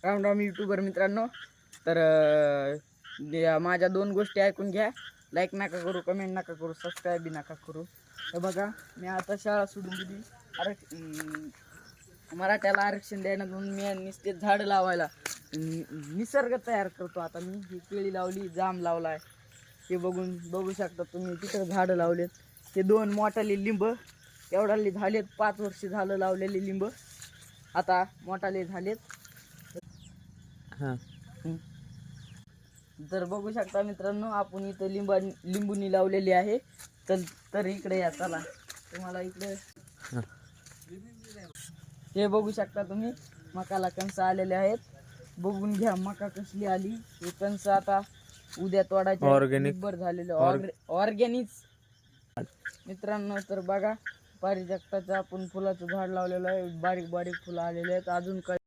Ram Ram YouTuber मित्रांनो. तर माझ्या दोन गोष्टी ऐकून घ्या. लाईक नका करू, कमेंट नका करू, सबस्क्राईब बी नका करू. हे बघा, मी आता शाळा सोडून दिली. मराठ्याला आरक्षण द्यायला म्हणून मी नुसते झाड लावायला निसर्ग तयार करतो. आता मी ही केळी लावली, जाम लावलाय, ते बघू शकता तुम्ही. तिथं झाडं लावलेत. ते दोन मोठाले लिंब एवढाले झालेत, 5 वर्ष झालं लावलेले लिंब, आता मोठाले झालेत. तर बघू शकता मित्रांनो, आपण इथं लिंबूनी लावलेली आहे. तर इकडे या, चला तुम्हाला इकडे हे बघू शकता तुम्ही. मकाला कणसं आलेले आहेत, बघून घ्या मका कसली आली. हे कणसं आता उद्या तोडायचे, ऑर्गॅनिक बर झालेले ऑर्गॅनिक मित्रांनो. तर बघा, पारिजातकाचं आपण फुलाचं झाड लावलेलं आहे. बारीक बारीक फुलं आलेले आहेत. अजून काय